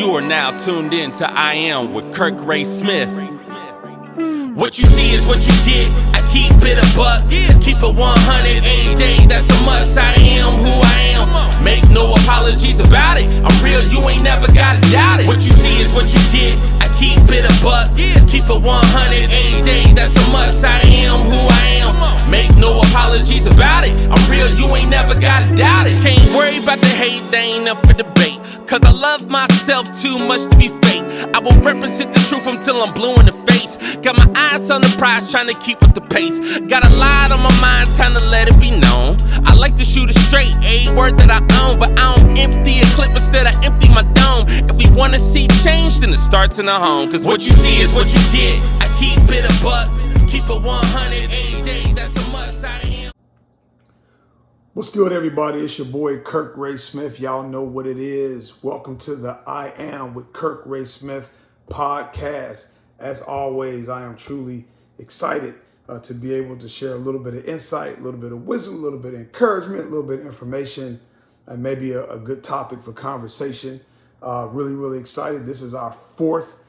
You are now tuned in to I Am with Kirk Ray Smith. What you see is what you get. I keep it a buck, keep it 100 any day. That's a must. I am who I am. Make no apologies about it. I'm real, you ain't never gotta doubt it. What you see is what you get. I keep it a buck, keep it 100 any day. That's a must. I am who I am. Make no apologies about it. I'm real, you ain't never gotta doubt it. Can't worry about the hate, they ain't up for debate. Cause I love myself too much to be fake. I will represent the truth until I'm blue in the face. Got my eyes on the prize, trying to keep up the pace. Got a lot on my mind, time to let it be known. I like to shoot it straight, a word that I own. But I don't empty a clip, instead I empty my dome. If we wanna see change, then it starts in the home. Cause what you see is what you get. I keep it a buck, keep it 100 any day. That's a must. I am. What's good, everybody? It's your boy Kirk Ray Smith. Y'all know what it is. Welcome to the I Am with Kirk Ray Smith podcast. As always, I am truly excited to be able to share a little bit of insight, a little bit of wisdom, a little bit of encouragement, a little bit of information, and maybe a good topic for conversation. Really excited. This is our fourth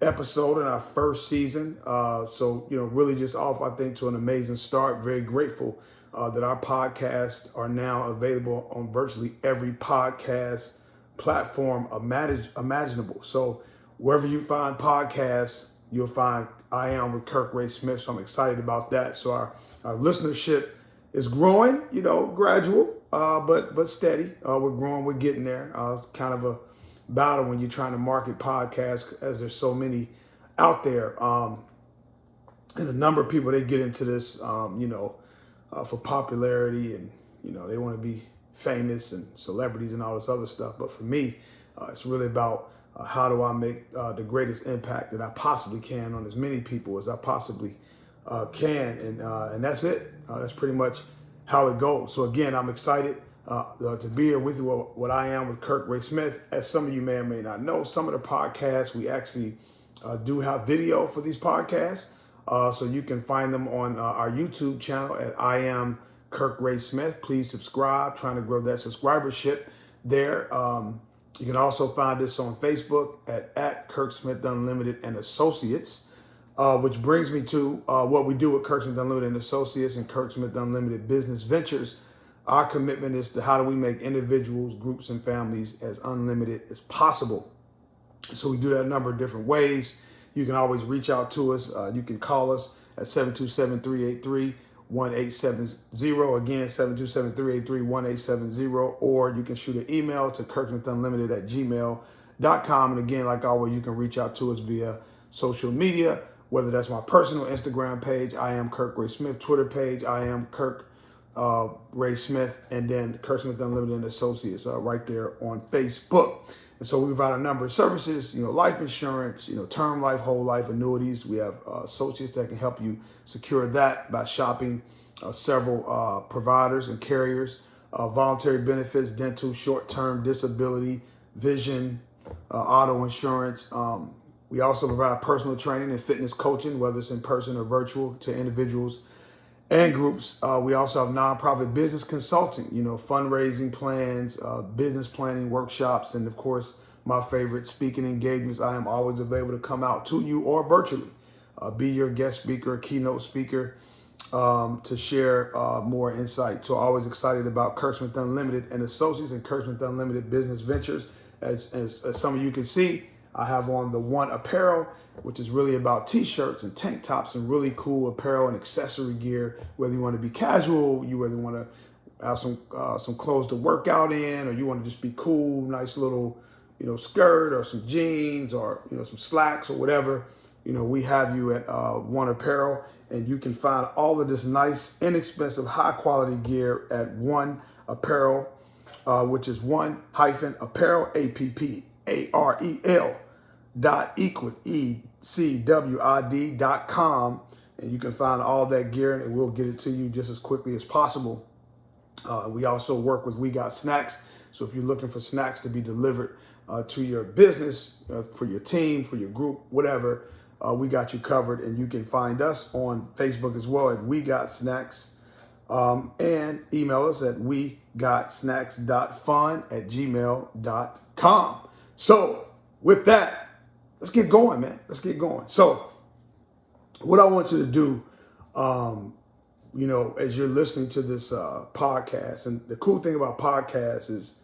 episode in our first season. So, really just off, I think, to an amazing start. Very grateful that our podcasts are now available on virtually every podcast platform imaginable. So wherever you find podcasts, you'll find I Am with Kirk Ray Smith. So I'm excited about that. So our listenership is growing, gradual, but steady. We're growing, we're getting there. It's kind of a battle when you're trying to market podcasts, as there's so many out there. And a number of people, they get into this, for popularity, and they want to be famous and celebrities and all this other stuff. But for me, it's really about how do I make the greatest impact that I possibly can on as many people as I possibly can, and that's it. That's pretty much how it goes. So again, I'm excited to be here with you. What I Am with Kirk Ray Smith. As some of you may or may not know, some of the podcasts we actually do have video for these podcasts. So you can find them on our YouTube channel at I Am Kirk Ray Smith. Please subscribe, trying to grow that subscribership there. You can also find us on Facebook at Kirk Smith Unlimited and Associates, which brings me to what we do with Kirk Smith Unlimited and Associates and Kirk Smith Unlimited Business Ventures. Our commitment is to how do we make individuals, groups, and families as unlimited as possible. So we do that a number of different ways. You can always reach out to us. You can call us at 727-383-1870. Again, 727-383-1870. Or you can shoot an email to kirksmithunlimited@gmail.com. And again, like always, you can reach out to us via social media, whether that's my personal Instagram page, I Am Kirk Ray Smith, Twitter page, I Am Kirk Ray Smith, and then Kirk Smith Unlimited and Associates right there on Facebook. And so we provide a number of services, life insurance, term life, whole life, annuities. We have associates that can help you secure that by shopping several providers and carriers, voluntary benefits, dental, short-term disability, vision, auto insurance. We also provide personal training and fitness coaching, whether it's in person or virtual, to individuals and groups. We also have nonprofit business consulting, fundraising plans, business planning workshops, and of course, my favorite, speaking engagements. I am always available to come out to you or virtually, be your guest speaker, keynote speaker, to share more insight. So always excited about Kirk Smith Unlimited and Associates and Kirk Smith Unlimited Business Ventures. As some of you can see, I have on the One Apparel, which is really about t-shirts and tank tops and really cool apparel and accessory gear, whether you want to be casual, you whether want to have some clothes to work out in, or you want to just be cool, nice little, skirt or some jeans or, some slacks or whatever, we have you at One Apparel, and you can find all of this nice, inexpensive, high quality gear at One Apparel, which is one-apparel, APPAREL. ecwid.com, and you can find all that gear, and we'll get it to you just as quickly as possible. We also work with We Got Snacks, so if you're looking for snacks to be delivered to your business, for your team, for your group, whatever, we got you covered. And you can find us on Facebook as well at We Got Snacks, and email us at wegotsnacks.fun@gmail.com. So with that, let's get going, man. Let's get going. So what I want you to do, as you're listening to this podcast, and the cool thing about podcasts is,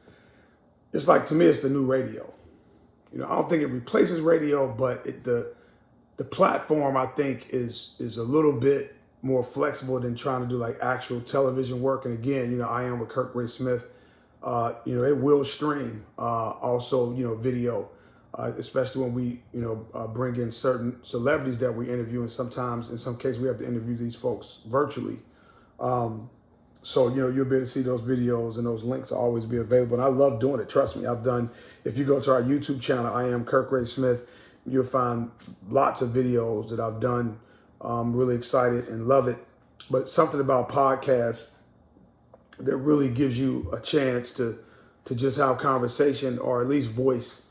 it's like, to me, it's the new radio. I don't think it replaces radio, but the platform, I think, is a little bit more flexible than trying to do like actual television work. And again, I am with Kirk Ray Smith. It will stream also, video, especially when we, bring in certain celebrities that we interview. And sometimes, in some cases, we have to interview these folks virtually. So, you'll be able to see those videos, and those links will always be available. And I love doing it. Trust me, if you go to our YouTube channel, I am Kirk Ray Smith, you'll find lots of videos that I've done. I'm really excited and love it. But something about podcasts that really gives you a chance to just have conversation, or at least voice,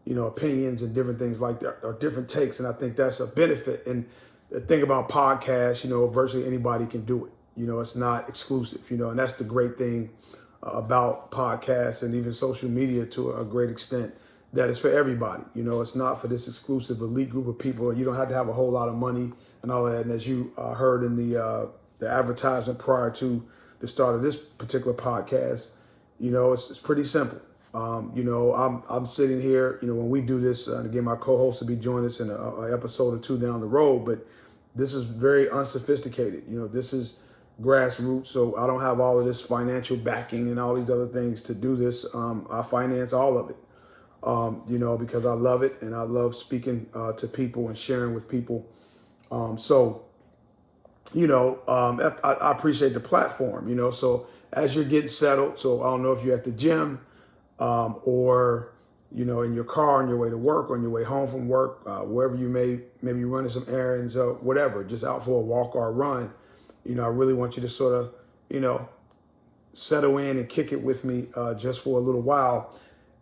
opinions and different things like that, or different takes. And I think that's a benefit. And the thing about podcasts, virtually anybody can do it. It's not exclusive, and that's the great thing about podcasts and even social media to a great extent, that it's for everybody. It's not for this exclusive elite group of people. You don't have to have a whole lot of money and all of that. And as you heard in the advertisement prior to the start of this particular podcast, it's pretty simple. I'm sitting here, when we do this, and again, my co-host will be joining us in an episode or two down the road, but this is very unsophisticated. This is grassroots, so I don't have all of this financial backing and all these other things to do this. I finance all of it, because I love it, and I love speaking to people and sharing with people. I appreciate the platform, so as you're getting settled, so I don't know if you're at the gym or, in your car on your way to work, on your way home from work, wherever you maybe running some errands or whatever, just out for a walk or a run. I really want you to sort of, settle in and kick it with me just for a little while.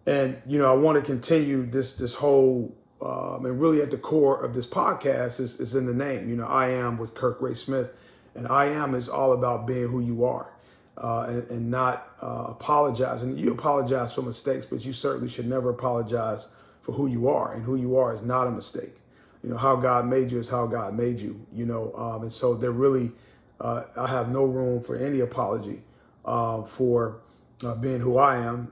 And, I want to continue this whole, and really at the core of this podcast is in the name. I am with Kirk Ray Smith, and I am is all about being who you are and not apologizing. You apologize for mistakes, but you certainly should never apologize for who you are. And who you are is not a mistake. How God made you is how God made you, and so they're really, I have no room for any apology for being who I am,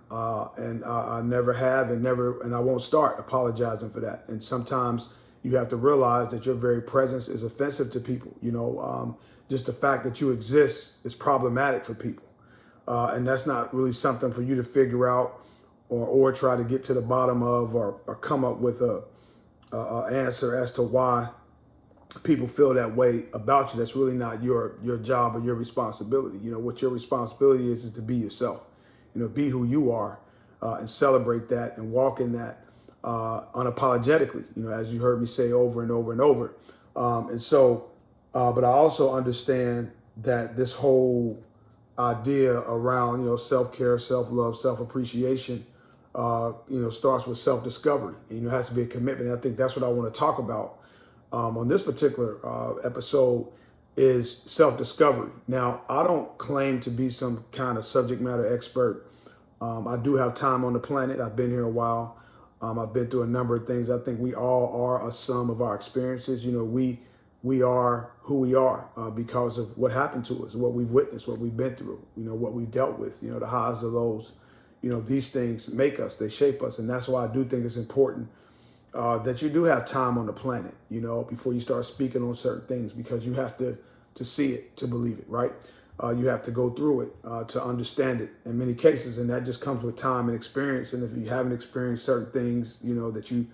and I never have and I won't start apologizing for that. And sometimes you have to realize that your very presence is offensive to people. Just the fact that you exist is problematic for people, and that's not really something for you to figure out or try to get to the bottom of, or come up with a answer as to why people feel that way about you. That's really not your job or your responsibility. What your responsibility is to be yourself. Be who you are, and celebrate that and walk in that unapologetically. As you heard me say over and over and over. But I also understand that this whole idea around self-care, self-love, self-appreciation, starts with self-discovery. It has to be a commitment. And I think that's what I want to talk about on this particular episode is self-discovery. Now, I don't claim to be some kind of subject matter expert. I do have time on the planet. I've been here a while. I've been through a number of things. I think we all are a sum of our experiences. We are who we are because of what happened to us, what we've witnessed, what we've been through, what we've dealt with, the highs, the lows. These things make us, they shape us. And that's why I do think it's important that you do have time on the planet, before you start speaking on certain things, because you have to see it, to believe it, right? You have to go through it to understand it in many cases. And that just comes with time and experience. And if you haven't experienced certain things, that you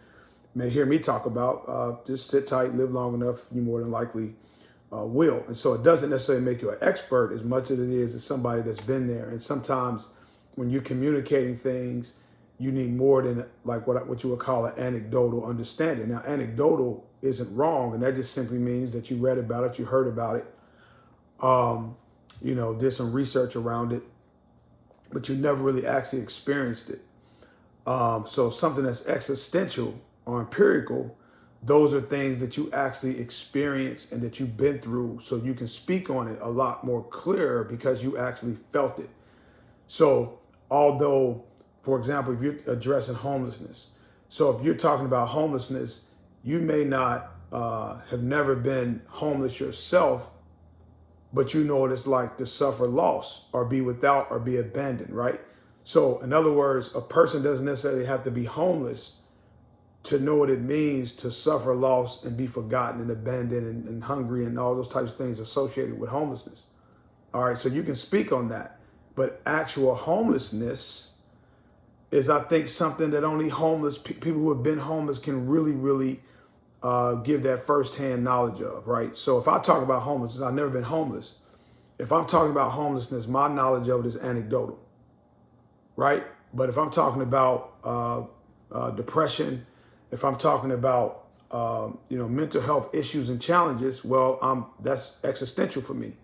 may hear me talk about, just sit tight, live long enough, you more than likely will. And so it doesn't necessarily make you an expert as much as it is as somebody that's been there. And sometimes when you're communicating things, you need more than like what you would call an anecdotal understanding. Now, anecdotal isn't wrong, and that just simply means that you read about it, you heard about it, did some research around it, but you never really actually experienced it. So something that's existential or empirical, those are things that you actually experience and that you've been through, so you can speak on it a lot more clearer because you actually felt it. So although, for example, if you're addressing homelessness, So if you're talking about homelessness, you may not have never been homeless yourself, but you know what it's like to suffer loss or be without or be abandoned, right? So in other words, a person doesn't necessarily have to be homeless to know what it means to suffer loss and be forgotten and abandoned and hungry and all those types of things associated with homelessness. All right, so you can speak on that. But actual homelessness is, I think, something that only homeless people who have been homeless can really, really give that firsthand knowledge of, right? So if I talk about homelessness, I've never been homeless. If I'm talking about homelessness, my knowledge of it is anecdotal, right? But if I'm talking about depression, if I'm talking about mental health issues and challenges, well, that's existential for me.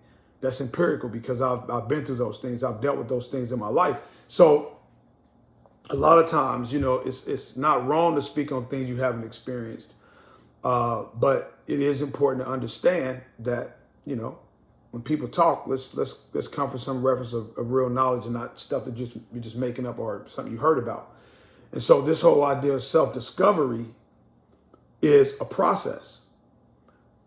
That's empirical because I've been through those things. I've dealt with those things in my life. So a lot of times, it's not wrong to speak on things you haven't experienced. But it is important to understand that, when people talk, let's come from some reference of real knowledge and not stuff that you're just making up or something you heard about. And so this whole idea of self-discovery is a process.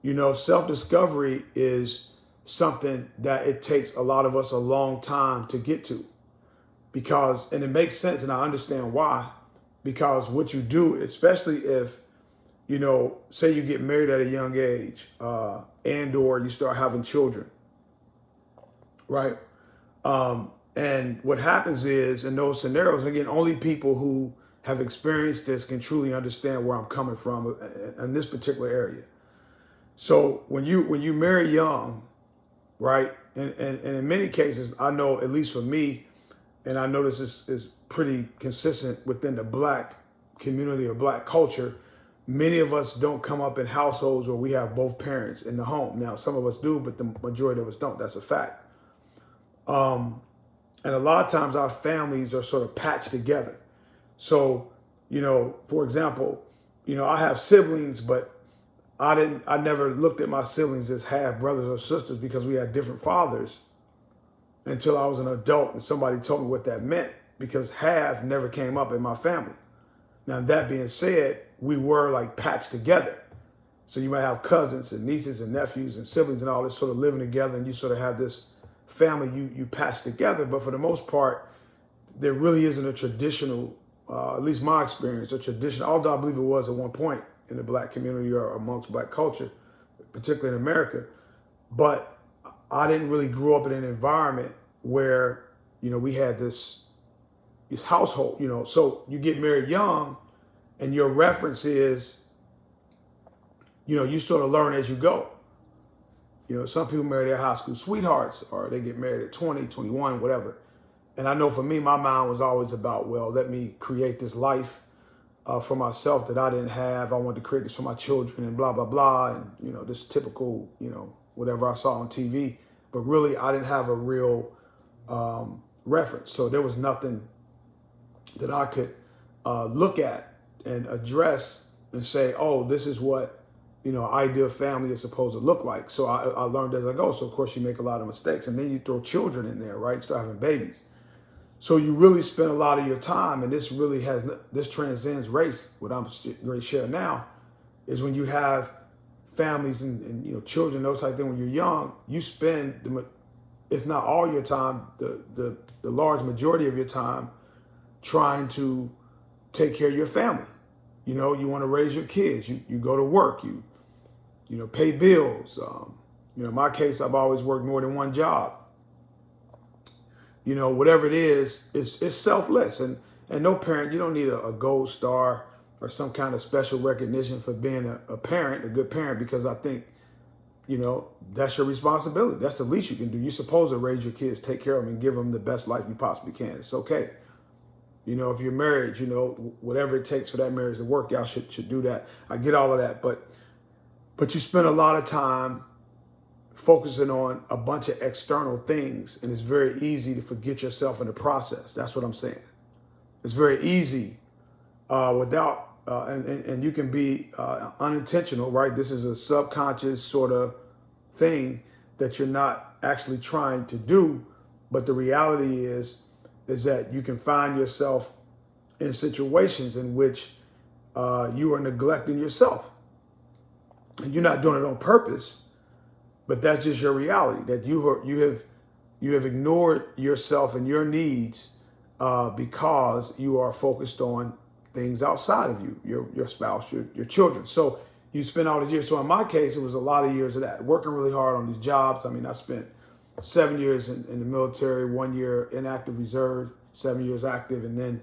Self-discovery is something that it takes a lot of us a long time to get to, and it makes sense, and I understand why, because what you do, especially if, say you get married at a young age, and or you start having children, right? And what happens is, in those scenarios, again, only people who have experienced this can truly understand where I'm coming from in this particular area. So when you marry young, right, and in many cases, I know, at least for me, and I know this is pretty consistent within the Black community or Black culture, many of us don't come up in households where we have both parents in the home. Now, some of us do, but the majority of us don't. That's a fact. And a lot of times our families are sort of patched together. So, for example, I have siblings, but I never looked at my siblings as half brothers or sisters because we had different fathers until I was an adult and somebody told me what that meant, because half never came up in my family. Now, that being said, we were like patched together. So you might have cousins and nieces and nephews and siblings and all this sort of living together, and you sort of have this family you patch together. But for the most part, there really isn't a traditional, at least my experience, a traditional, although I believe it was at one point in the Black community or amongst Black culture, particularly in America. But I didn't really grow up in an environment where, we had this household, so you get married young and your reference is, you sort of learn as you go. Some people marry their high school sweethearts, or they get married at 20, 21, whatever. And I know for me, my mind was always about, well, let me create this life for myself that I didn't have. I wanted to create this for my children and blah, blah, blah. And, this typical, whatever I saw on TV. But really, I didn't have a real reference. So there was nothing that I could look at and address and say, oh, this is what, ideal family is supposed to look like. So I learned as I go. So of course you make a lot of mistakes, and then you throw children in there, right? Start having babies. So you really spend a lot of your time, and this transcends race. What I'm going to share now is when you have families and children, those type of things. When you're young, you spend, if not all your time, the large majority of your time trying to take care of your family. You want to raise your kids. You go to work. You pay bills. In my case, I've always worked more than one job. Whatever it is, it's selfless. And no parent, you don't need a gold star or some kind of special recognition for being a parent, a good parent, because I think, that's your responsibility. That's the least you can do. You're supposed to raise your kids, take care of them, and give them the best life you possibly can. It's okay. If you're married, whatever it takes for that marriage to work, y'all should do that. I get all of that. But you spend a lot of time focusing on a bunch of external things, and it's very easy to forget yourself in the process. That's what I'm saying. It's very easy without, and you can be unintentional, right? This is a subconscious sort of thing that you're not actually trying to do. But the reality is that you can find yourself in situations in which you are neglecting yourself. And you're not doing it on purpose, but that's just your reality, that you have ignored yourself and your needs because you are focused on things outside of you, your spouse, your children. So you spend all these years. So in my case, it was a lot of years of that, working really hard on these jobs. I mean, I spent 7 years in the military, 1 year in active reserve, 7 years active, and then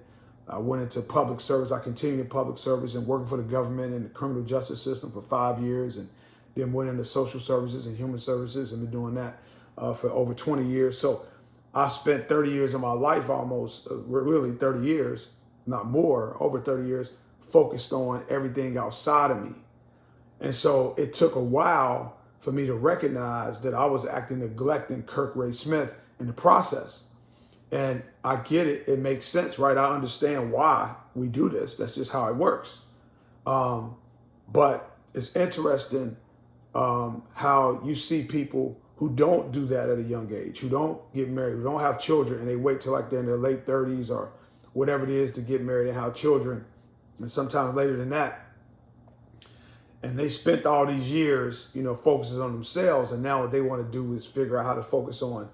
I went into public service. I continued in public service and working for the government and the criminal justice system for 5 years, and then went into social services and human services and been doing that for over 20 years. So I spent 30 years of my life, almost really 30 years, not more, over 30 years, focused on everything outside of me. And so it took a while for me to recognize that I was neglecting Kirk Ray Smith in the process. And I get it. It makes sense, right? I understand why we do this. That's just how it works. But it's interesting how you see people who don't do that at a young age, who don't get married, who don't have children, and they wait till like they're in their late 30s or whatever it is to get married and have children, and sometimes later than that. And they spent all these years, focusing on themselves, and now what they want to do is figure out how to focus on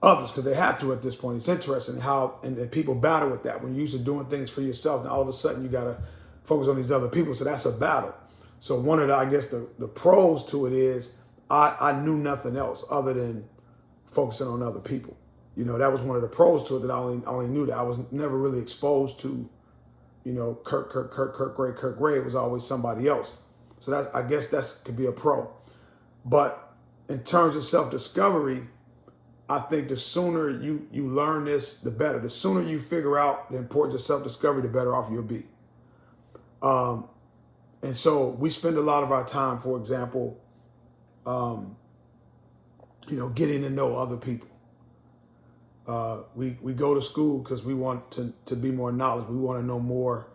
others, because they have to at this point. It's interesting how and people battle with that. When you're used to doing things for yourself, and all of a sudden you got to focus on these other people. So that's a battle. So one of the pros to it is I knew nothing else other than focusing on other people. That was one of the pros to it, that I only knew that. I was never really exposed to, Kirk Ray. It was always somebody else. So I guess that could be a pro. But in terms of self-discovery, I think the sooner you learn this, the better. The sooner you figure out the importance of self-discovery, the better off you'll be. And so we spend a lot of our time, for example, getting to know other people. We go to school because we want to be more knowledgeable. We want to know more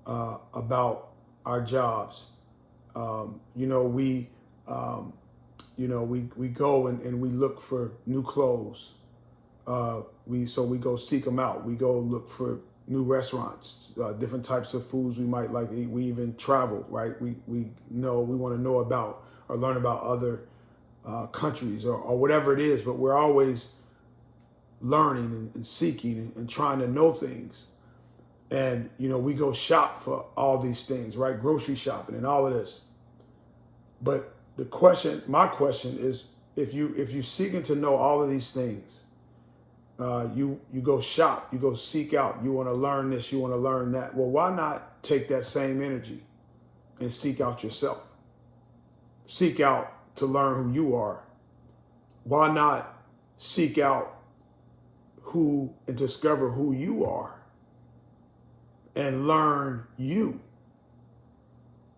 about our jobs. We go and we look for new clothes. We go seek them out. We go look for new restaurants, different types of foods we might like to eat. We even travel, right? We want to know about or learn about other countries or whatever it is, but we're always learning and seeking and trying to know things. And, we go shop for all these things, right? Grocery shopping and all of this. But my question is, if you're seeking to know all of these things, you go shop, you go seek out, you want to learn this, you want to learn that. Well, why not take that same energy and seek out yourself? Seek out to learn who you are. Why not seek out and discover who you are and learn you,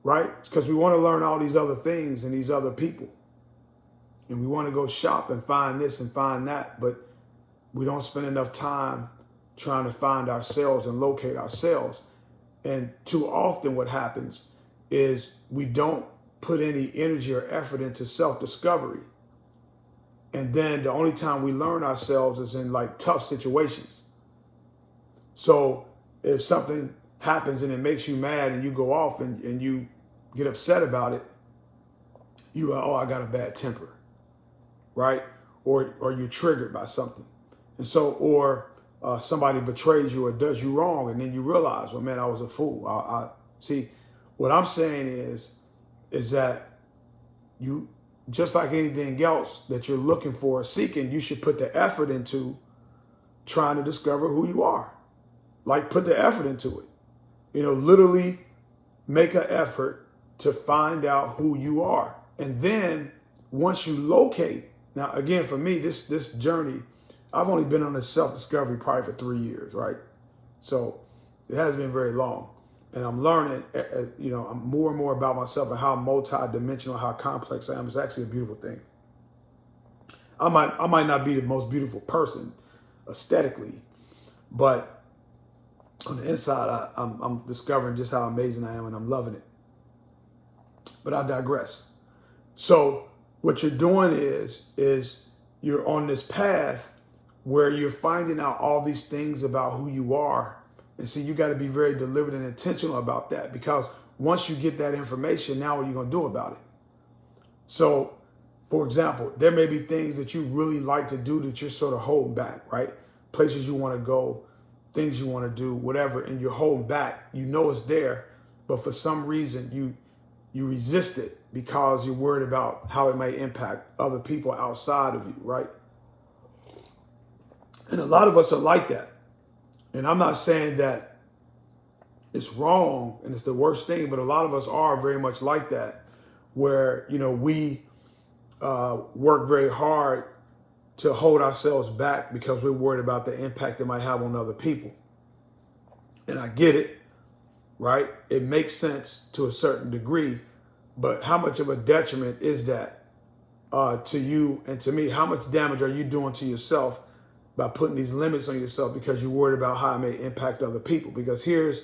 right? Because we want to learn all these other things and these other people. And we want to go shop and find this and find that, but we don't spend enough time trying to find ourselves and locate ourselves. And too often what happens is we don't put any energy or effort into self-discovery. And then the only time we learn ourselves is in like tough situations. So if something happens and it makes you mad and you go off and you get upset about it, you go, oh, I got a bad temper, right? Or you're triggered by something. And so, or somebody betrays you or does you wrong, and then you realize, well, man, I was a fool. I see, what I'm saying is that you, just like anything else that you're looking for or seeking, you should put the effort into trying to discover who you are. Like, put the effort into it. Literally make an effort to find out who you are. And then once you locate, now again, for me, this journey, I've only been on this self-discovery probably for 3 years, right? So it hasn't been very long. And I'm learning, I'm more and more about myself and how multi-dimensional, how complex I am. It's actually a beautiful thing. I might not be the most beautiful person aesthetically, but on the inside, I'm discovering just how amazing I am, and I'm loving it. But I digress. So what you're doing is you're on this path where you're finding out all these things about who you are And see, you got to be very deliberate and intentional about that, because once you get that information, now what are you going to do about it? So, for example, there may be things that you really like to do that you're sort of holding back, right? Places you want to go, things you want to do, whatever, and you're holding back. You know it's there, but for some reason you resist it because you're worried about how it may impact other people outside of you, right? And a lot of us are like that. And I'm not saying that it's wrong and it's the worst thing, but a lot of us are very much like that, where, we work very hard to hold ourselves back because we're worried about the impact it might have on other people. And I get it, right? It makes sense to a certain degree, but how much of a detriment is that to you and to me? How much damage are you doing to yourself by putting these limits on yourself because you're worried about how it may impact other people? Because here's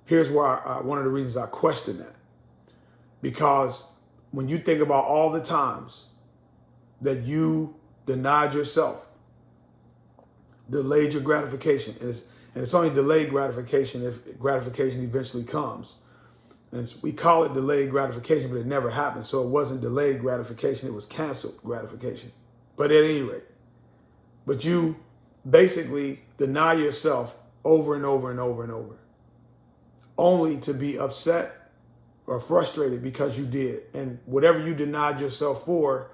where one of the reasons I question that. Because when you think about all the times that you denied yourself, delayed your gratification, and it's only delayed gratification if gratification eventually comes. And we call it delayed gratification, but it never happened. So it wasn't delayed gratification, it was canceled gratification. But at any rate, but you basically deny yourself over and over and over and over, only to be upset or frustrated because you did. And whatever you denied yourself for,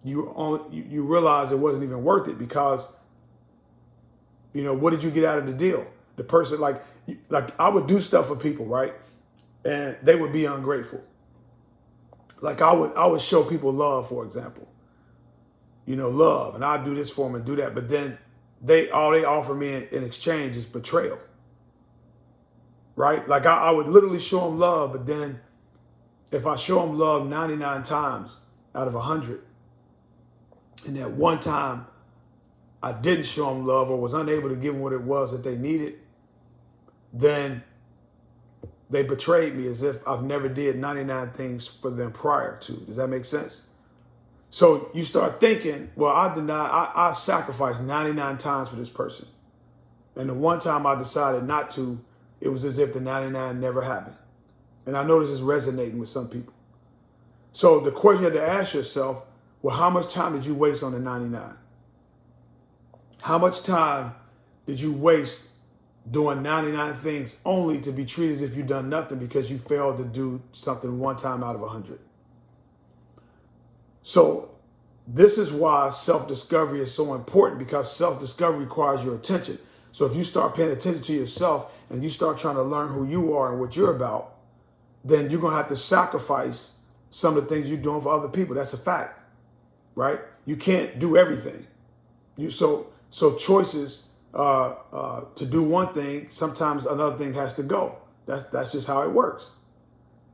you realize it wasn't even worth it, because what did you get out of the deal? The person, like I would do stuff for people, right? And they would be ungrateful. Like I would show people love, for example, love, and I'd do this for them and do that. But then all they offer me in exchange is betrayal, right? Like I would literally show them love, but then if I show them love 99 times out of 100, and that one time I didn't show them love or was unable to give them what it was that they needed, then they betrayed me as if I've never did 99 things for them prior to. Does that make sense? So you start thinking, well, I sacrificed 99 times for this person. And the one time I decided not to, it was as if the 99 never happened. And I know this is resonating with some people. So the question you have to ask yourself, well, how much time did you waste on the 99? How much time did you waste doing 99 things only to be treated as if you've done nothing because you failed to do something one time out of 100? So this is why self-discovery is so important, because self-discovery requires your attention. So if you start paying attention to yourself and you start trying to learn who you are and what you're about, then you're going to have to sacrifice some of the things you're doing for other people. That's a fact, right? You can't do everything. So choices to do one thing, sometimes another thing has to go. That's just how it works.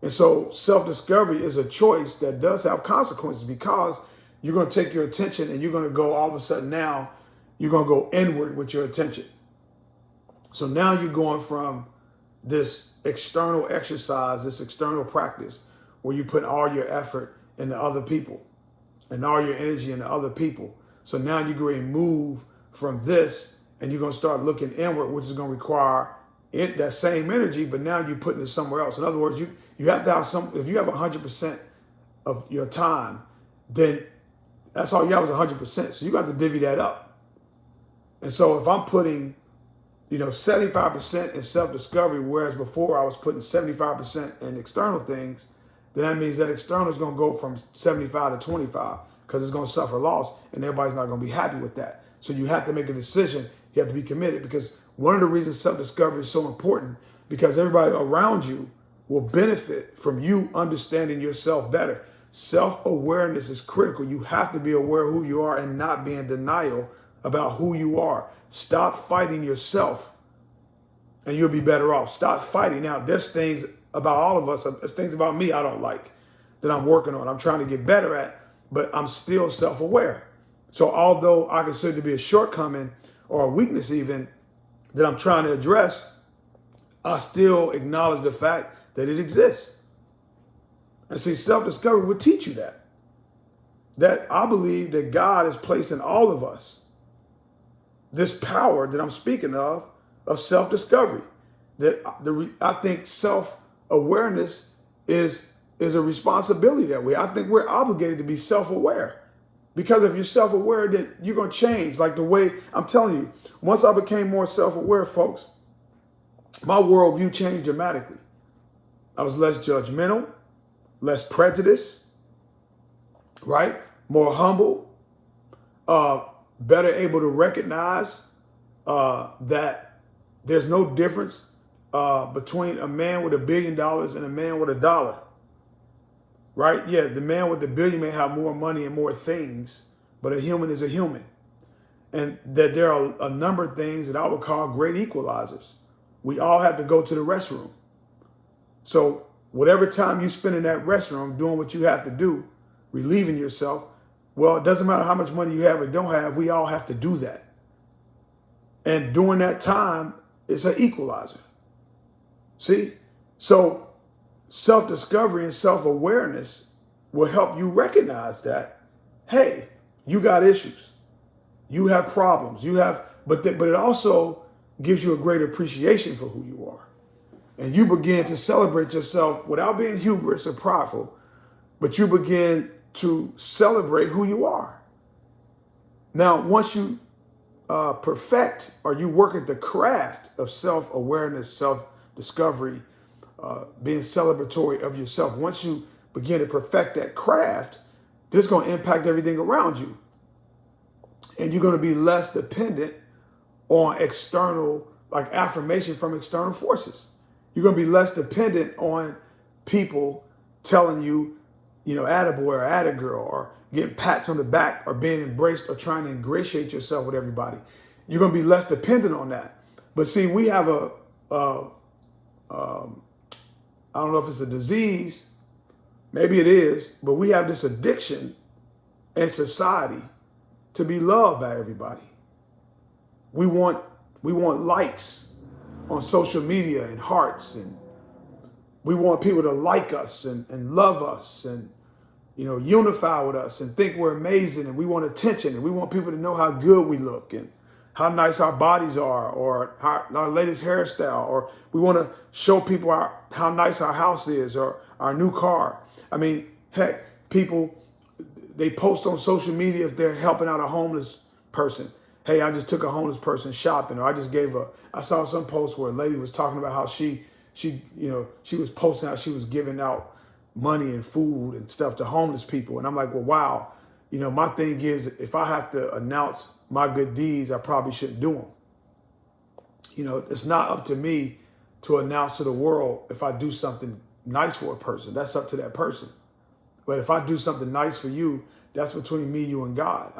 And so self-discovery is a choice that does have consequences, because you're going to take your attention and you're going to go, all of a sudden now, you're going to go inward with your attention. So now you're going from this external exercise, this external practice, where you put all your effort into other people and all your energy into other people. So now you're going to move from this and you're going to start looking inward, which is going to require that same energy, but now you're putting it somewhere else. In other words, you have to have if you have 100% of your time, then that's all you have is 100%. So you got to divvy that up. And so if I'm putting, 75% in self-discovery, whereas before I was putting 75% in external things, then that means that external is going to go from 75 to 25, because it's going to suffer loss and everybody's not going to be happy with that. So you have to make a decision. You have to be committed, because one of the reasons self-discovery is so important, because everybody around you will benefit from you understanding yourself better. Self-awareness is critical. You have to be aware of who you are and not be in denial about who you are. Stop fighting yourself and you'll be better off. Stop fighting. Now, there's things about all of us, there's things about me I don't like that I'm working on, I'm trying to get better at, but I'm still self-aware. So although I consider it to be a shortcoming or a weakness even that I'm trying to address, I still acknowledge the fact that it exists. And see, self-discovery will teach you that. That I believe that God has placed in all of us this power that I'm speaking of self-discovery. I think self-awareness is a responsibility that way. I think we're obligated to be self-aware. Because if you're self-aware, then you're going to change. Like the way, I'm telling you, once I became more self-aware, folks, my worldview changed dramatically. I was less judgmental, less prejudiced, right? More humble, better able to recognize that there's no difference between a man with $1 billion and a man with $1. Right? Yeah, the man with the billion may have more money and more things, but a human is a human. And that there are a number of things that I would call great equalizers. We all have to go to the restroom. So whatever time you spend in that restroom doing what you have to do, relieving yourself, well, it doesn't matter how much money you have or don't have, we all have to do that. And during that time, it's an equalizer. See? So self-discovery and self-awareness will help you recognize that, hey, you got issues, you have problems, but it also gives you a great appreciation for who you are. And you begin to celebrate yourself without being hubris or prideful, but you begin to celebrate who you are. Now, once you perfect or you work at the craft of self-awareness, self-discovery, being celebratory of yourself, once you begin to perfect that craft, this is going to impact everything around you. And you're going to be less dependent on external, like affirmation from external forces. You're going to be less dependent on people telling you, attaboy or attagirl, or getting pats on the back, or being embraced, or trying to ingratiate yourself with everybody. You're going to be less dependent on that. But see, we have I don't know if it's a disease, maybe it is, but we have this addiction in society to be loved by everybody. We want likes on social media and hearts, and we want people to like us and love us and unify with us and think we're amazing, and we want attention, and we want people to know how good we look and how nice our bodies are, or our latest hairstyle, or we want to show people how nice our house is, or our new car. I mean, heck, people, they post on social media if they're helping out a homeless person. Hey, I just took a homeless person shopping, or I saw some post where a lady was talking about how she was posting how she was giving out money and food and stuff to homeless people. And I'm like, well, wow. My thing is, if I have to announce my good deeds, I probably shouldn't do them. It's not up to me to announce to the world if I do something nice for a person. That's up to that person. But if I do something nice for you, that's between me, you, and God.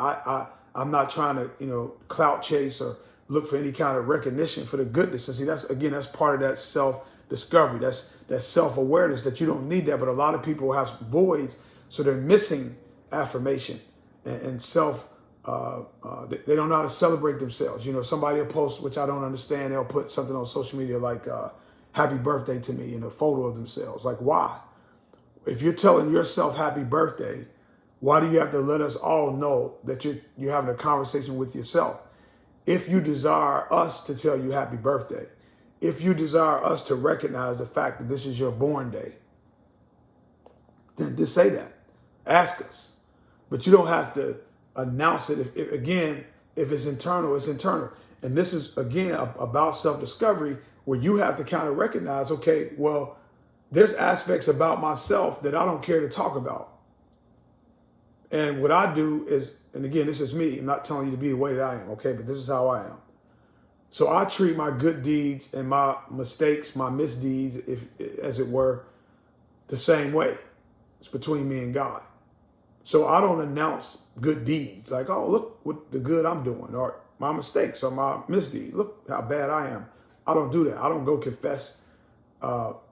I'm not trying to, clout chase or look for any kind of recognition for the goodness. And see, that's part of that self-discovery. That's that self-awareness that you don't need that. But a lot of people have voids, so they're missing affirmation and self. They don't know how to celebrate themselves. Somebody will post, which I don't understand. They'll put something on social media like happy birthday to me, and a photo of themselves. Like, why? If you're telling yourself happy birthday, why do you have to let us all know that you're having a conversation with yourself? If you desire us to tell you happy birthday, if you desire us to recognize the fact that this is your born day, then just say that. Ask us. But you don't have to announce it. If it's internal, it's internal. And this is, again, about self-discovery, where you have to kind of recognize, okay, well, there's aspects about myself that I don't care to talk about. And what I do is, and again, this is me. I'm not telling you to be the way that I am, okay? But this is how I am. So I treat my good deeds and my mistakes, my misdeeds, as it were, the same way. It's between me and God. So I don't announce good deeds like, oh, look what the good I'm doing, or my mistakes or my misdeeds. Look how bad I am. I don't do that. I don't go confess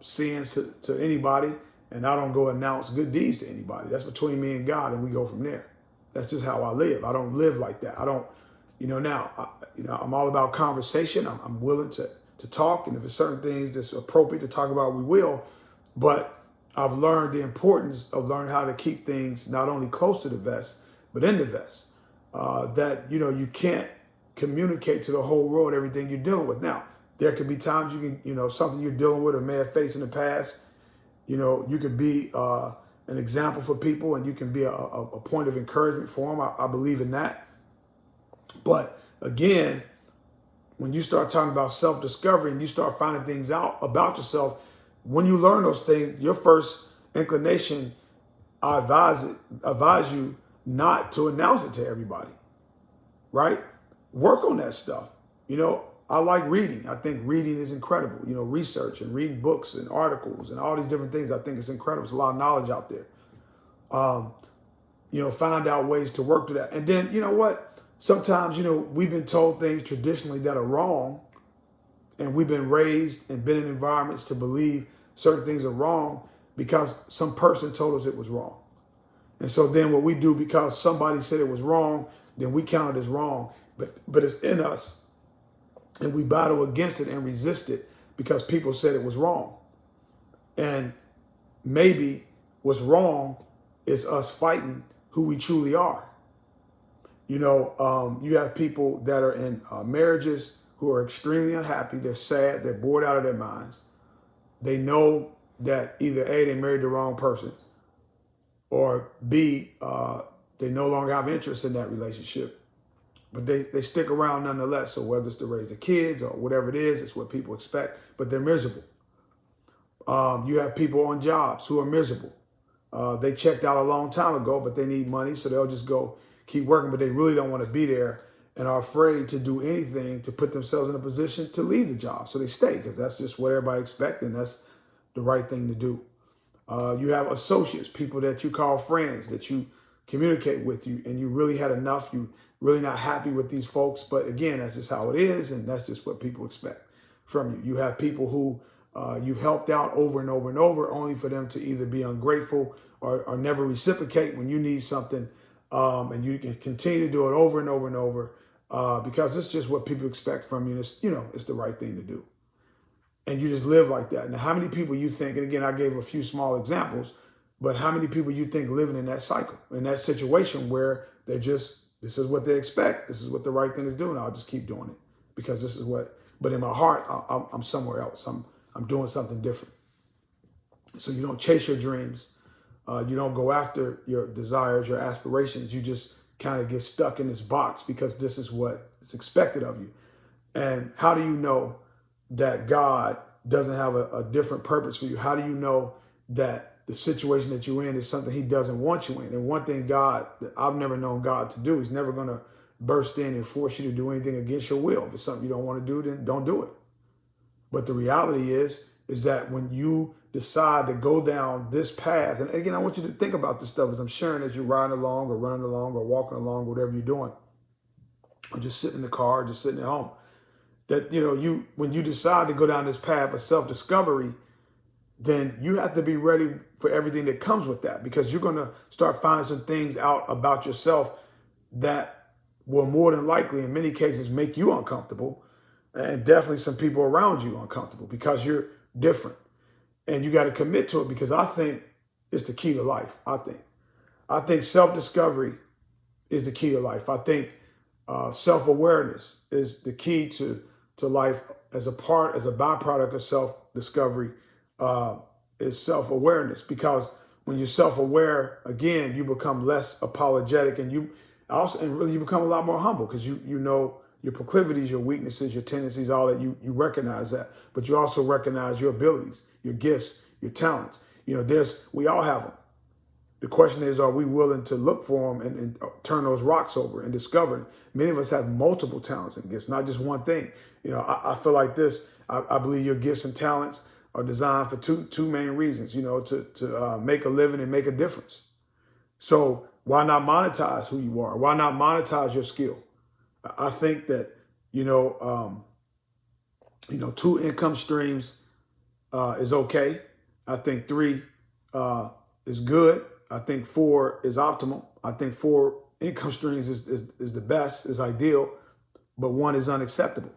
sins to anybody, and I don't go announce good deeds to anybody. That's between me and God, and we go from there. That's just how I live. I don't live like that. I don't, I'm all about conversation. I'm willing to talk, and if there's certain things that's appropriate to talk about, we will. But I've learned the importance of learning how to keep things not only close to the vest, but in the vest. That, you can't communicate to the whole world everything you're dealing with. Now, There could be times you can, something you're dealing with or may have faced in the past. You could be an example for people, and you can be a point of encouragement for them. I believe in that. But again, when you start talking about self-discovery and you start finding things out about yourself, when you learn those things, your first inclination, I advise you not to announce it to everybody, right? Work on that stuff. I like reading. I think reading is incredible. Research and reading books and articles and all these different things. I think it's incredible. There's a lot of knowledge out there. Find out ways to work to that. And then, you know what? Sometimes, we've been told things traditionally that are wrong, and we've been raised and been in environments to believe certain things are wrong because some person told us it was wrong. And so then what we do, because somebody said it was wrong, then we count it as wrong. But it's in us, and we battle against it and resist it because people said it was wrong. And maybe what's wrong is us fighting who we truly are. You have people that are in marriages who are extremely unhappy. They're sad. They're bored out of their minds. They know that either A, they married the wrong person, or B, they no longer have interest in that relationship. But they stick around nonetheless. So whether it's to raise the kids or whatever it is, it's what people expect, but they're miserable. You have people on jobs who are miserable. They checked out a long time ago, but they need money, so they'll just go keep working, but they really don't want to be there and are afraid to do anything to put themselves in a position to leave the job. So they stay because that's just what everybody expects, and that's the right thing to do. You have associates, people that you call friends, that you communicate with, you, and you really had enough. You really not happy with these folks, but again, that's just how it is, and that's just what people expect from you. You have people who you've helped out over and over and over, only for them to either be ungrateful or never reciprocate when you need something, and you can continue to do it over and over and over because it's just what people expect from you. It's the right thing to do, and you just live like that. Now, how many people you think? And again, I gave a few small examples, but how many people you think living in that cycle, in that situation where they're just, this is what they expect, this is what the right thing is doing, I'll just keep doing it because this is what. But in my heart, I'm somewhere else. I'm doing something different. So you don't chase your dreams. You don't go after your desires, your aspirations. You just kind of get stuck in this box because this is what is expected of you. And how do you know that God doesn't have a different purpose for you? How do you know that the situation that you're in is something he doesn't want you in? And one thing that I've never known God to do, he's never going to burst in and force you to do anything against your will. If it's something you don't want to do, then don't do it. But the reality is that when you decide to go down this path, and again, I want you to think about this stuff as I'm sharing as you're riding along or running along or walking along, whatever you're doing, or just sitting in the car, or just sitting at home, that, when you decide to go down this path of self-discovery, then you have to be ready for everything that comes with that, because you're going to start finding some things out about yourself that will more than likely, in many cases, make you uncomfortable, and definitely some people around you uncomfortable because you're different. And you got to commit to it, because I think it's the key to life. I think self-discovery is the key to life. I think self-awareness is the key to life as a byproduct of self-discovery. Is self-awareness, because when you're self-aware, again, you become less apologetic, and you become a lot more humble, because you know your proclivities, your weaknesses, your tendencies, all that. You recognize that, but you also recognize your abilities, your gifts, your talents. We all have them. The question is, are we willing to look for them and turn those rocks over and discover? Many of us have multiple talents and gifts, not just one thing. I feel like this. I believe your gifts and talents are designed for two main reasons. To make a living and make a difference. So why not monetize who you are? Why not monetize your skill? I think that, 2 income streams is okay. I think 3 is good. I think 4 is optimal. I think 4 income streams is the best, is ideal, but 1 is unacceptable.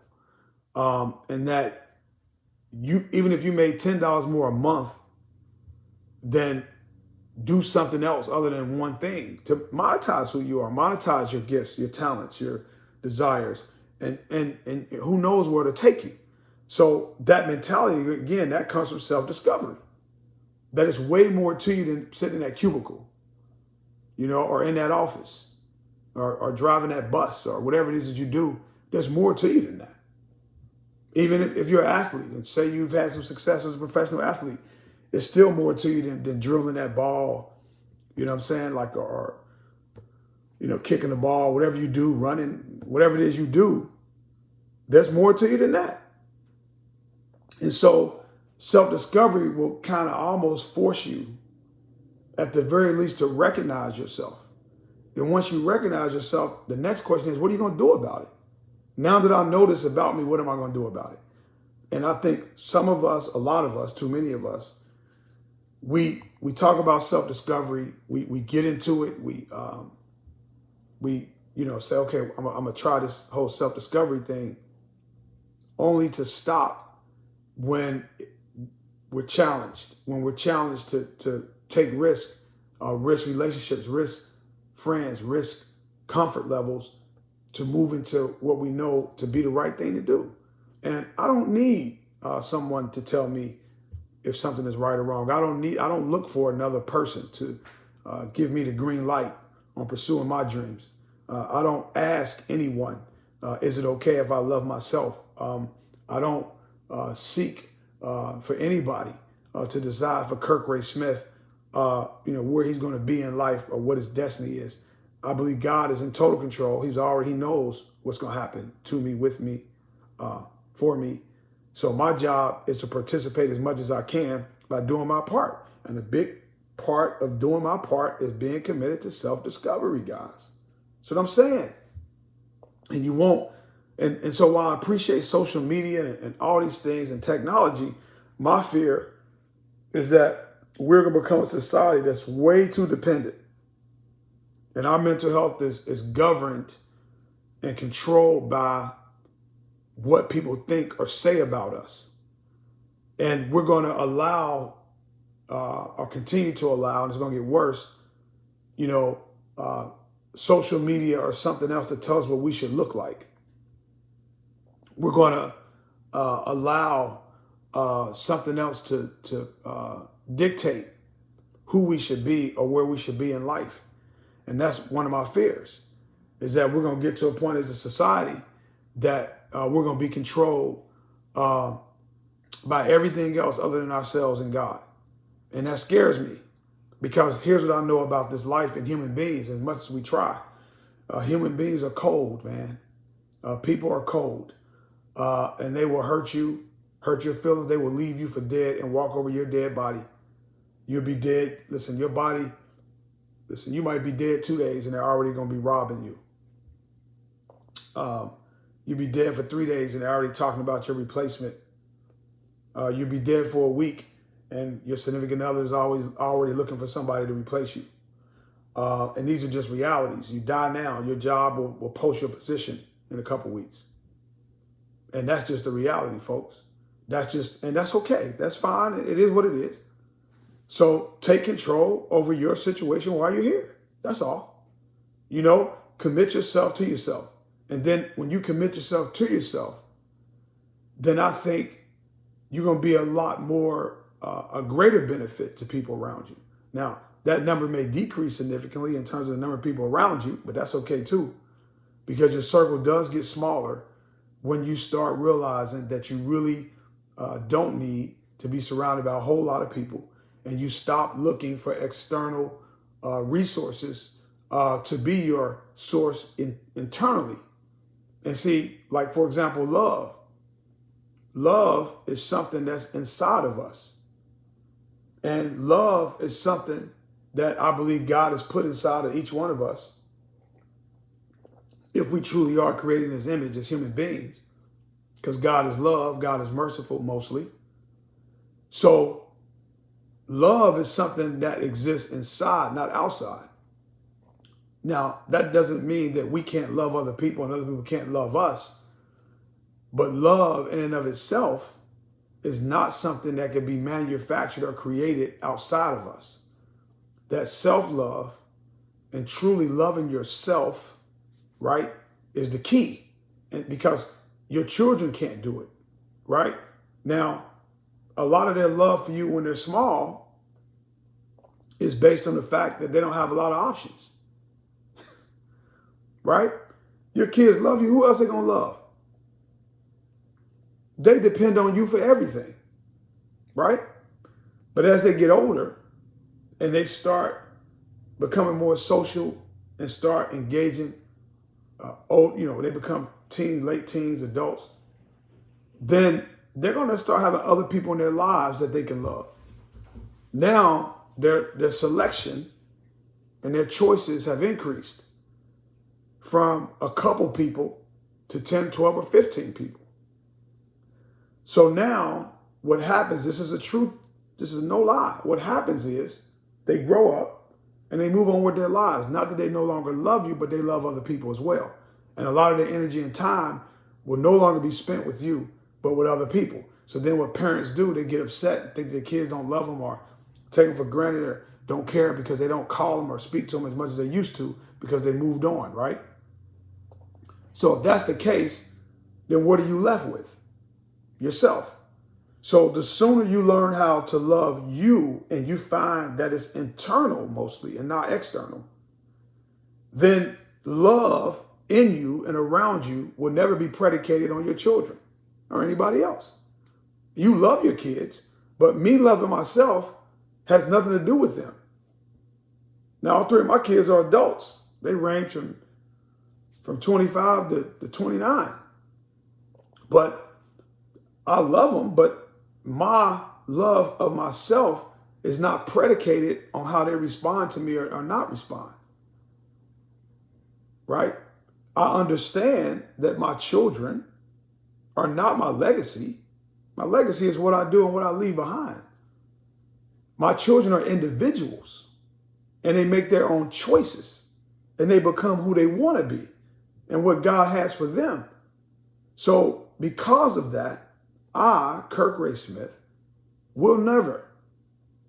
And that even if you made $10 more a month, then do something else other than one thing to monetize who you are, monetize your gifts, your talents, your desires, and who knows where to take you. So that mentality, again, that comes from self-discovery. That is way more to you than sitting in that cubicle, or in that office, or driving that bus, or whatever it is that you do. There's more to you than that. Even if you're an athlete, and say you've had some success as a professional athlete, it's still more to you than dribbling that ball, you know what I'm saying? Like, or kicking the ball, whatever you do, running, whatever it is you do, there's more to you than that. And so self-discovery will kind of almost force you, at the very least, to recognize yourself. And once you recognize yourself, the next question is, what are you going to do about it? Now that I know this about me, what am I going to do about it? And I think some of us, a lot of us, too many of us, we talk about self-discovery. We get into it. We say, okay, I'm gonna try this whole self-discovery thing, only to stop when we're challenged. When we're challenged to take risk relationships, risk friends, risk comfort levels, to move into what we know to be the right thing to do. And I don't need someone to tell me if something is right or wrong. I don't look for another person to give me the green light on pursuing my dreams. I don't ask anyone, is it okay if I love myself? I don't seek for anybody to decide for Kirk Ray Smith, where he's going to be in life or what his destiny is. I believe God is in total control. He knows what's going to happen to me, with me, for me. So my job is to participate as much as I can by doing my part. And a big part of doing my part is being committed to self-discovery, guys. That's what I'm saying. And you won't. And so while I appreciate social media and all these things and technology, my fear is that we're going to become a society that's way too dependent. And our mental health is governed and controlled by what people think or say about us. And we're going to allow, or continue to allow, and it's going to get worse, social media or something else to tell us what we should look like. We're going to allow something else to dictate who we should be or where we should be in life. And that's one of my fears, is that we're going to get to a point as a society that we're going to be controlled by everything else other than ourselves and God. And that scares me, because here's what I know about this life and human beings. As much as we try, human beings are cold, man. People are cold, and they will hurt you, hurt your feelings. They will leave you for dead and walk over your dead body. You'll be dead. Listen, your body, you might be dead 2 days and they're already going to be robbing you. You'll be dead for 3 days and they're already talking about your replacement. You'll be dead for a week and your significant other is already looking for somebody to replace you. And these are just realities. You die now, your job will post your position in a couple weeks. And that's just the reality, folks. And that's okay. That's fine. It is what it is. So take control over your situation while you're here. That's all. Commit yourself to yourself. And then when you commit yourself to yourself, then I think you're going to be a lot more, a greater benefit to people around you. Now, that number may decrease significantly in terms of the number of people around you, but that's okay too, because your circle does get smaller when you start realizing that you really don't need to be surrounded by a whole lot of people, and you stop looking for external resources to be your source internally. And see, like, for example, love. Love is something that's inside of us. And love is something that I believe God has put inside of each one of us, if we truly are created in his image as human beings, because God is love, God is merciful mostly. So love is something that exists inside, not outside. Now, that doesn't mean that we can't love other people and other people can't love us. But love in and of itself is not something that can be manufactured or created outside of us. That self-love and truly loving yourself, right, is the key. And because your children can't do it, right? Now, a lot of their love for you when they're small is based on the fact that they don't have a lot of options, right? Your kids love you. Who else are they going to love? They depend on you for everything, right? But as they get older and they start becoming more social and start engaging, they become teens, late teens, adults, then they're going to start having other people in their lives that they can love. Now, their selection and their choices have increased from a couple people to 10, 12, or 15 people. So now what happens, this is the truth, this is no lie. What happens is they grow up and they move on with their lives. Not that they no longer love you, but they love other people as well. And a lot of their energy and time will no longer be spent with you, but with other people. So then what parents do, they get upset, think their kids don't love them or take them for granted or don't care because they don't call them or speak to them as much as they used to because they moved on, right? So if that's the case, then what are you left with? Yourself. So the sooner you learn how to love you and you find that it's internal mostly and not external, then love in you and around you will never be predicated on your children or anybody else. You love your kids, but me loving myself has nothing to do with them. Now, all three of my kids are adults. They range from 25 to 29. But I love them, but my love of myself is not predicated on how they respond to me or not respond. Right? I understand that my children are not my legacy. My legacy is what I do and what I leave behind. My children are individuals and they make their own choices and they become who they want to be and what God has for them. So because of that, I, Kirk Ray Smith, will never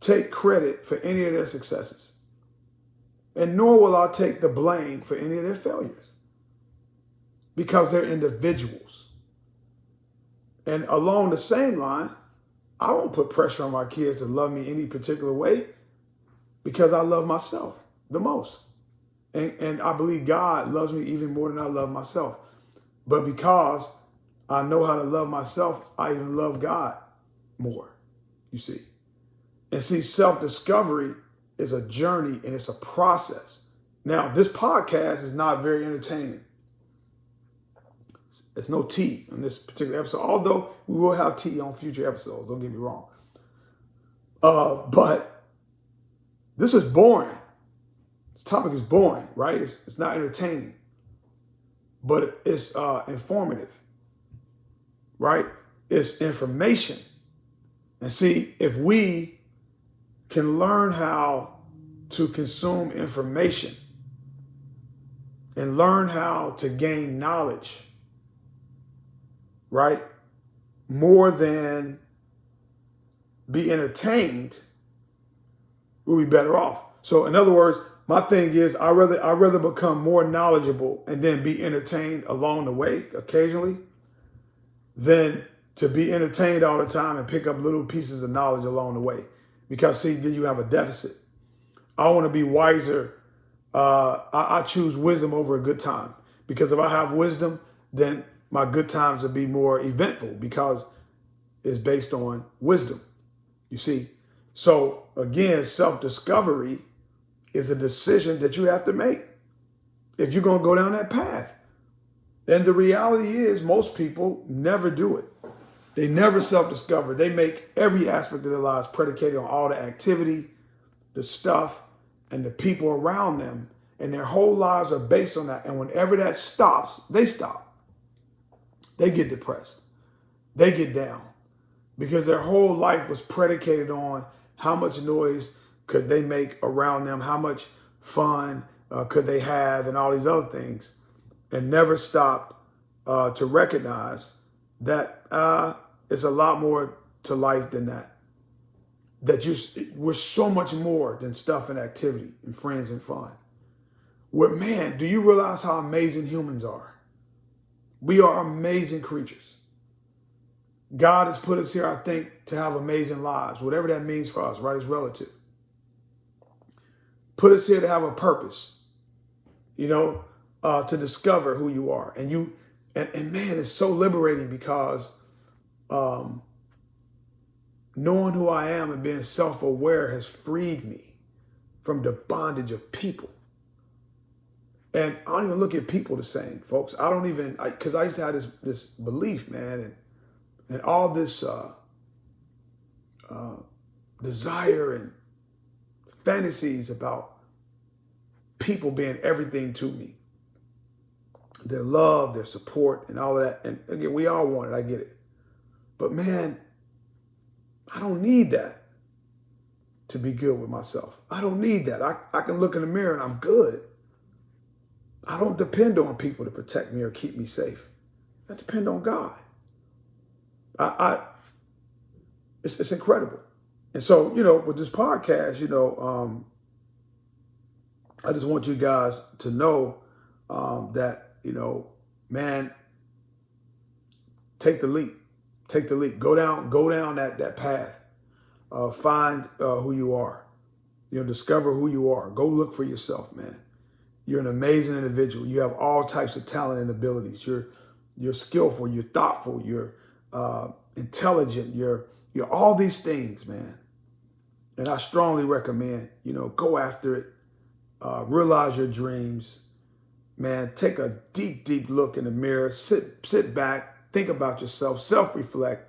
take credit for any of their successes. And nor will I take the blame for any of their failures. Because they're individuals. And along the same line, I won't put pressure on my kids to love me any particular way because I love myself the most. And I believe God loves me even more than I love myself. But because I know how to love myself, I even love God more, you see. And see, self-discovery is a journey and it's a process. Now, this podcast is not very entertaining. There's no tea on this particular episode, although we will have tea on future episodes, don't get me wrong. But this is boring. This topic is boring, right? It's not entertaining, but it's informative. Right? It's information. And see, if we can learn how to consume information and learn how to gain knowledge, right? More than be entertained, we'll be better off. So in other words, my thing is I'd rather become more knowledgeable and then be entertained along the way occasionally than to be entertained all the time and pick up little pieces of knowledge along the way. Because see, then you have a deficit. I want to be wiser. I choose wisdom over a good time. Because if I have wisdom, then my good times will be more eventful because it's based on wisdom. You see? So again, self-discovery is a decision that you have to make if you're going to go down that path. And the reality is most people never do it. They never self-discover. They make every aspect of their lives predicated on all the activity, the stuff, and the people around them. And their whole lives are based on that. And whenever that stops, they stop. They get depressed. They get down. Because their whole life was predicated on how much noise could they make around them, how much fun could they have, and all these other things. And never stopped to recognize that it's a lot more to life than that. That we're so much more than stuff and activity and friends and fun. Man, do you realize how amazing humans are? We are amazing creatures. God has put us here, I think, to have amazing lives. Whatever that means for us, right? It's relative. Put us here to have a purpose, to discover who you are. And man, it's so liberating because knowing who I am and being self-aware has freed me from the bondage of people. And I don't even look at people the same, folks. I don't even, because I used to have this belief, man, and all this desire and fantasies about people being everything to me. Their love, their support, and all of that. And again, we all want it, I get it. But man, I don't need that to be good with myself. I don't need that. I can look in the mirror and I'm good. I don't depend on people to protect me or keep me safe. I depend on God. It's incredible. And so, with this podcast, I just want you guys to know that, man, take the leap. Take the leap. Go down that path. Find who you are. Discover who you are. Go look for yourself, man. You're an amazing individual. You have all types of talent and abilities. You're skillful. You're thoughtful. You're intelligent. You're all these things, man. And I strongly recommend, go after it. Realize your dreams, man. Take a deep, deep look in the mirror. Sit back, think about yourself, self-reflect,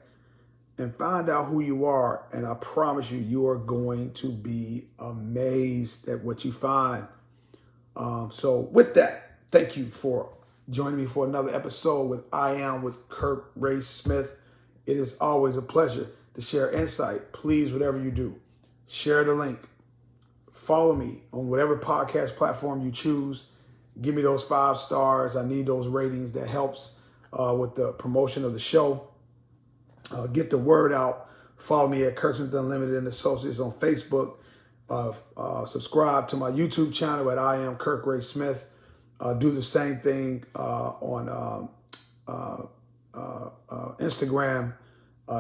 and find out who you are. And I promise you are going to be amazed at what you find. So with that, thank you for joining me for another episode with I Am with Kirk Ray Smith. It is always a pleasure to share insight. Please, whatever you do, share the link. Follow me on whatever podcast platform you choose. Give me those 5 stars. I need those ratings. That helps with the promotion of the show. Get the word out. Follow me at Kirk Smith Unlimited and Associates on Facebook. Subscribe to my YouTube channel at I Am Kirk Ray Smith. Do the same thing on Instagram,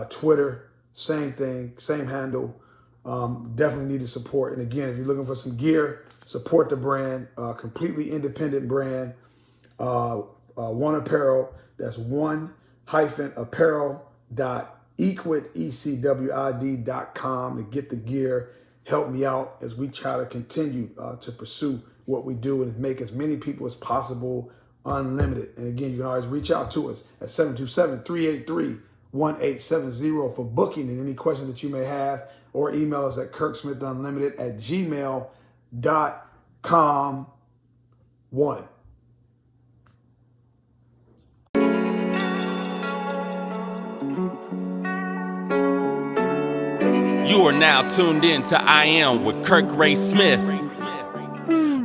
Twitter. Same thing, same handle. Definitely need the support. And again, if you're looking for some gear, support the brand. Completely independent brand. One Apparel. That's one-apparel.equid.com to get the gear. Help me out as we try to continue to pursue what we do and make as many people as possible unlimited. And again, you can always reach out to us at 727-383-1870 for booking and any questions that you may have, or email us at kirksmithunlimited@gmail.com. You are now tuned in to I Am with Kirk Ray Smith.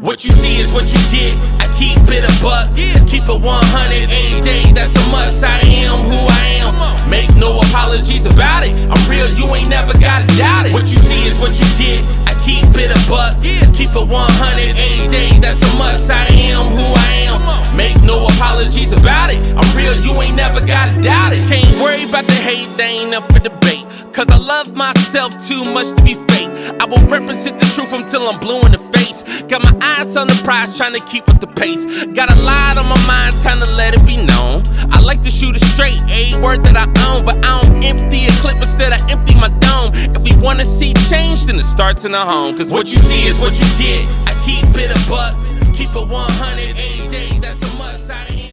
What you see is what you get. I keep it a buck, keep it 100 any day. That's a must. I am who I am. Make no apologies about it. I'm real, you ain't never gotta doubt it. What you see is what you get. I keep it a buck, keep it 100 any day. That's a must. I am who I am. Make no apologies about it. I'm real, you ain't never gotta doubt it. Can't worry about the hate, they ain't up for debate. Cause I love myself too much to be fake. I will represent the truth until I'm blue in the face. Got my eyes on the prize, trying to keep with the pace. Got a lot on my mind, time to let it be known. I like to shoot it straight, a word that I own. But I don't empty a clip, instead I empty my dome. If we wanna see change, then it starts in the home. Cause what you see is what you get. I keep it a buck, keep it 100.